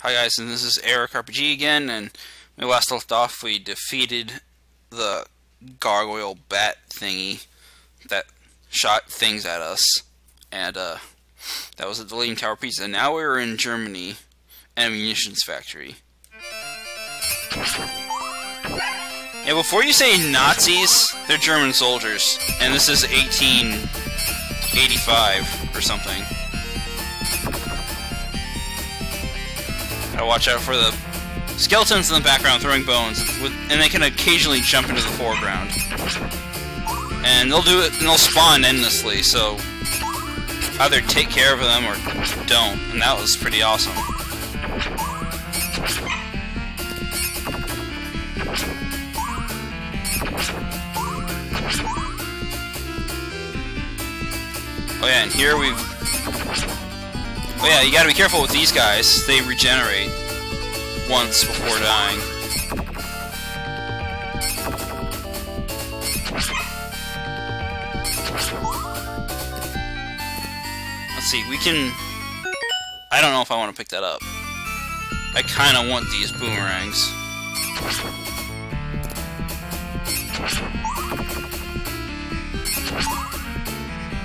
Hi guys, and this is Eric RPG again, and when we last left off, we defeated the gargoyle bat thingy that shot things at us, and that was at the Leaning Tower Pizza. Now we're in Germany, and a munitions factory. Yeah, before you say Nazis, they're German soldiers, and this is 1885 or something. Gotta watch out for the skeletons in the background throwing bones, and they can occasionally jump into the foreground. And they'll do it, and they'll spawn endlessly, so either take care of them or don't, and that was pretty awesome. Oh yeah, and here we've... Oh yeah, you gotta be careful with these guys. They regenerate once before dying. Let's see, we can... I don't know if I want to pick that up. I kinda want these boomerangs.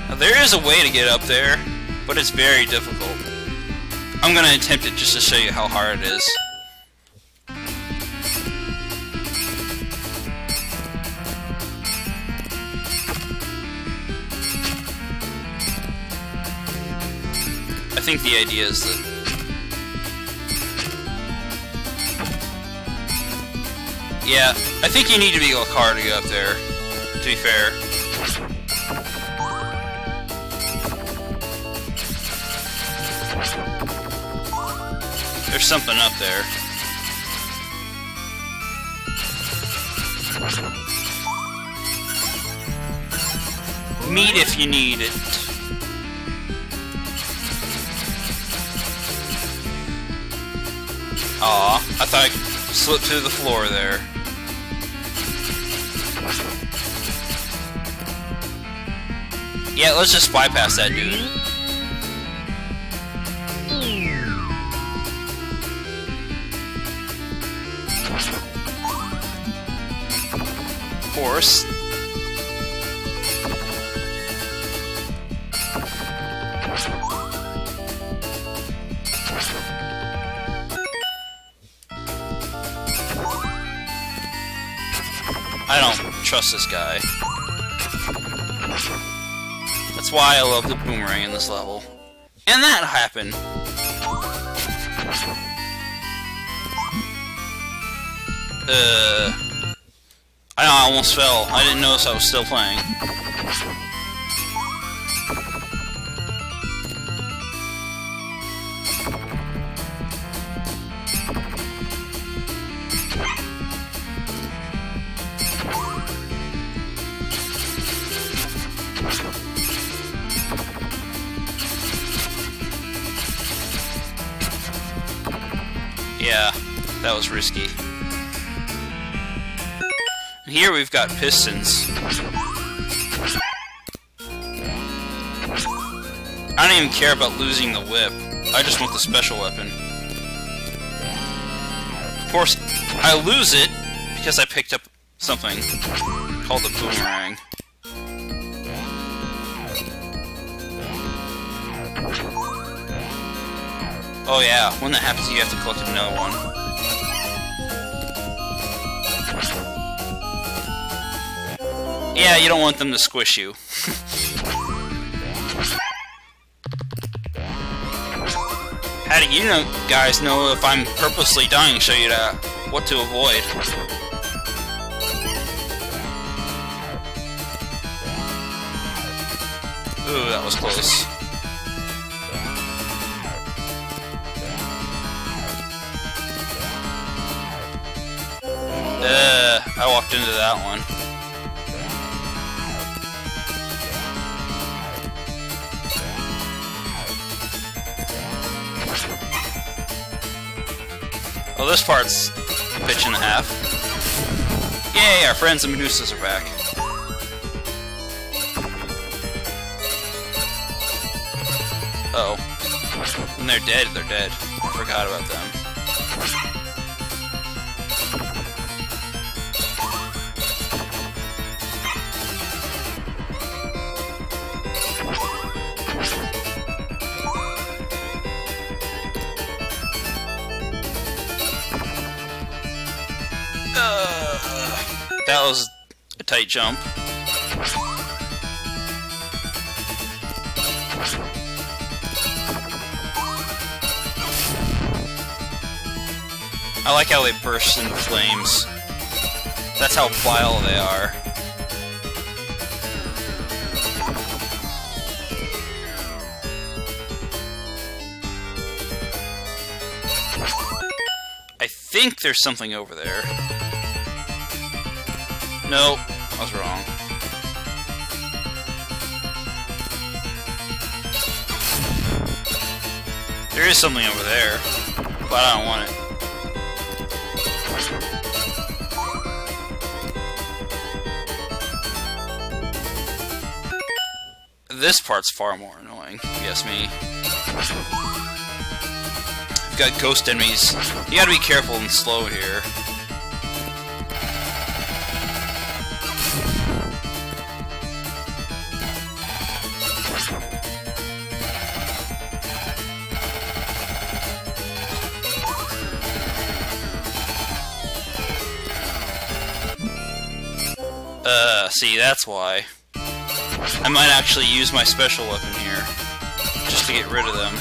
Now, there is a way to get up there, but it's very difficult. I'm gonna attempt it just to show you how hard it is. I think the idea is that... Yeah, I think you need to be a car to get up there, to be fair. There's something up there. Meat if you need it. Aw, I thought I slipped through the floor there. Yeah, let's just bypass that dude. Course. I don't trust this guy. That's why I love the boomerang in this level. And that happened. I almost fell. I didn't notice I was still playing. Yeah, that was risky. Here we've got pistons. I don't even care about losing the whip. I just want the special weapon. Of course, I lose it because I picked up something called the boomerang. Oh yeah, when that happens you have to collect another one. Yeah, you don't want them to squish you. How do you guys know if I'm purposely dying? Show you what to avoid. Ooh, that was close. I walked into that one. Well, this part's a pitch and a half. Yay, our friends the Medusas are back. Uh-oh. When they're dead, they're dead. I forgot about them. That was a tight jump. I like how they burst into flames. That's how vile they are. I think there's something over there. Nope, I was wrong. There is something over there, but I don't want it. This part's far more annoying, if you ask me. We've got ghost enemies. You gotta be careful and slow here. See, that's why. I might actually use my special weapon here, just to get rid of them.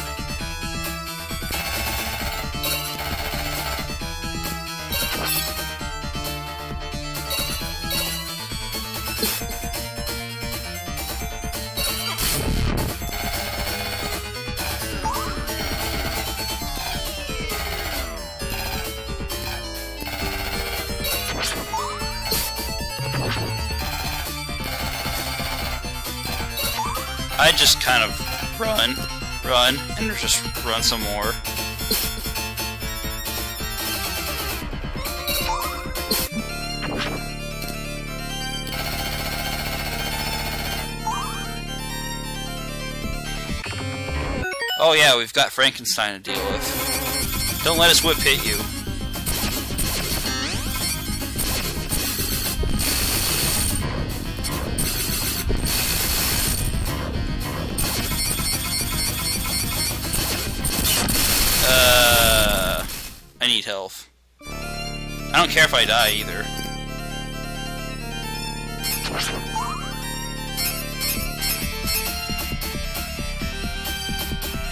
I just kind of run, and just run some more. Oh yeah, we've got Frankenstein to deal with. Don't let his whip hit you. I need health. I don't care if I die either.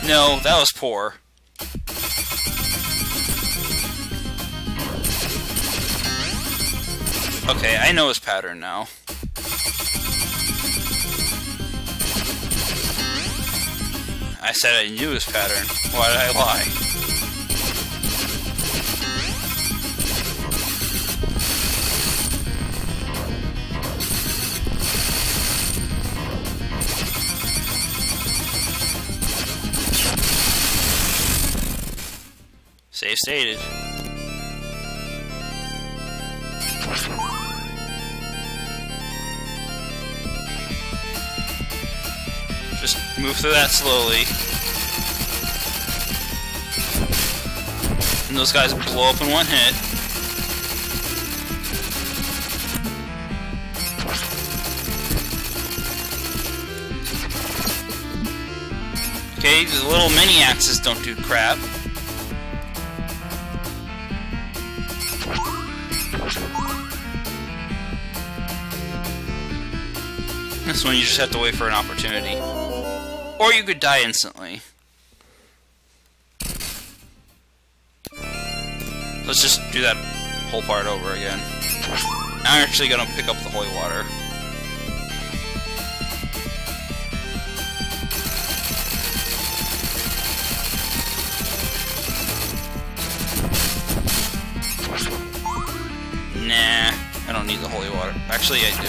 No, that was poor. Okay, I know his pattern now. I said I knew his pattern. Why did I lie? Save stated. Just move through that slowly. And those guys blow up in one hit. Okay, the little mini axes don't do crap. This one you just have to wait for an opportunity. Or you could die instantly. Let's just do that whole part over again. I'm actually gonna pick up the holy water. Nah, I don't need the holy water. Actually, I do.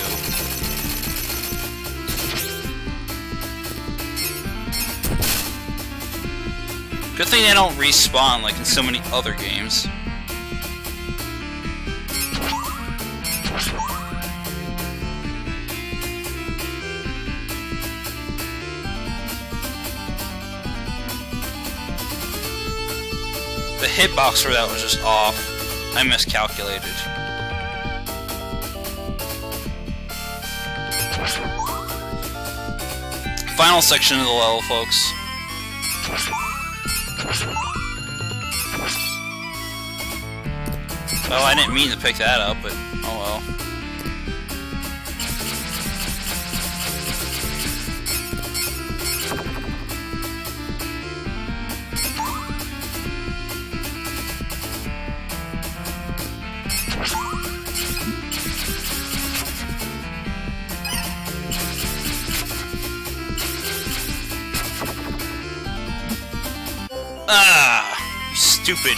Good thing they don't respawn like in so many other games. The hitbox for that was just off. I miscalculated. Final section of the level, folks. Oh, I didn't mean to pick that up, but oh well. Ah, you stupid.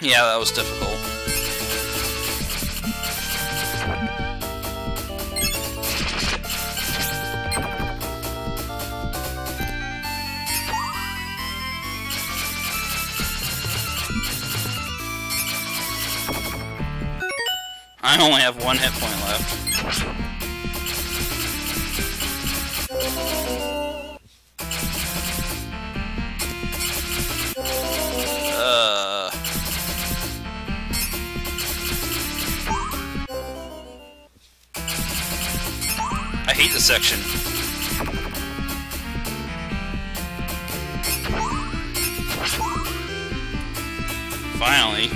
Yeah, that was difficult. I only have 1 hit point left. I hate this section. Finally.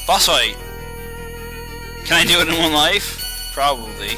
Boss fight! Can I do it in 1 life? Probably.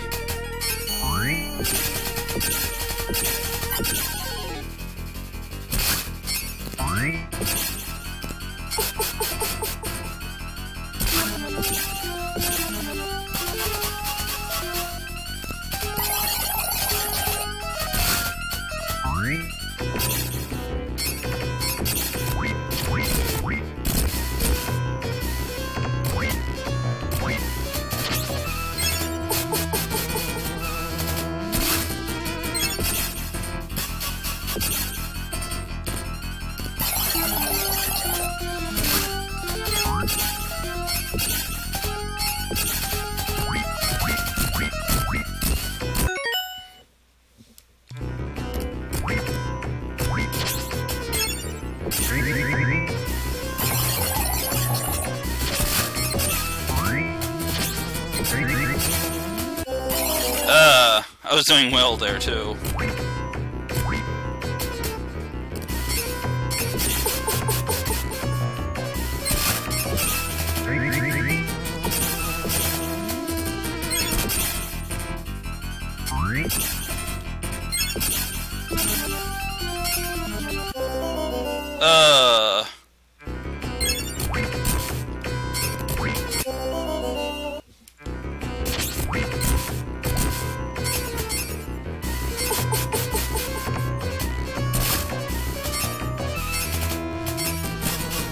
I was doing well there too.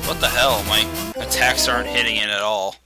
What the hell? My attacks aren't hitting it at all.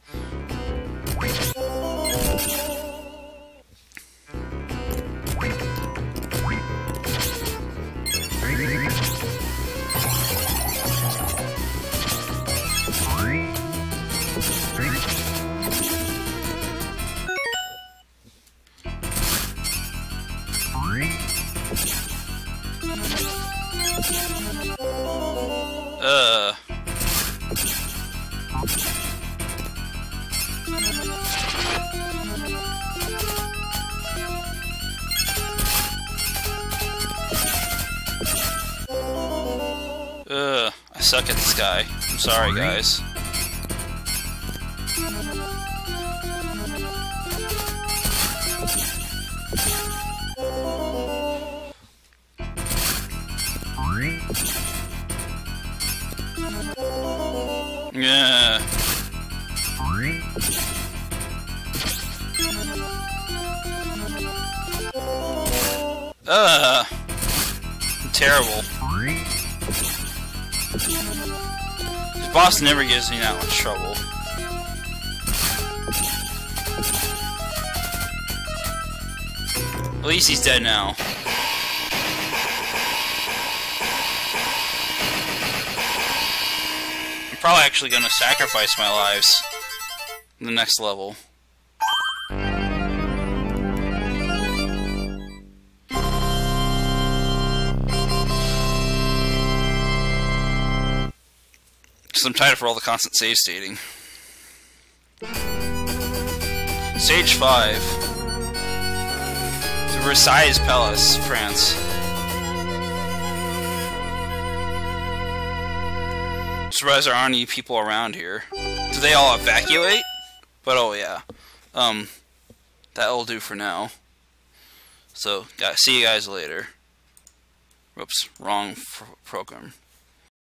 I suck at this guy. I'm sorry, guys. Yeah. Terrible. This boss never gives me that much trouble. At least he's dead now. I'm probably actually gonna sacrifice my lives in the next level. Because I'm tired for all the constant save stating. Stage 5. To Versailles Palace, France. Surprised there aren't any people around here. Do they all evacuate? But oh yeah. That'll do for now. So, see you guys later. Whoops, wrong program.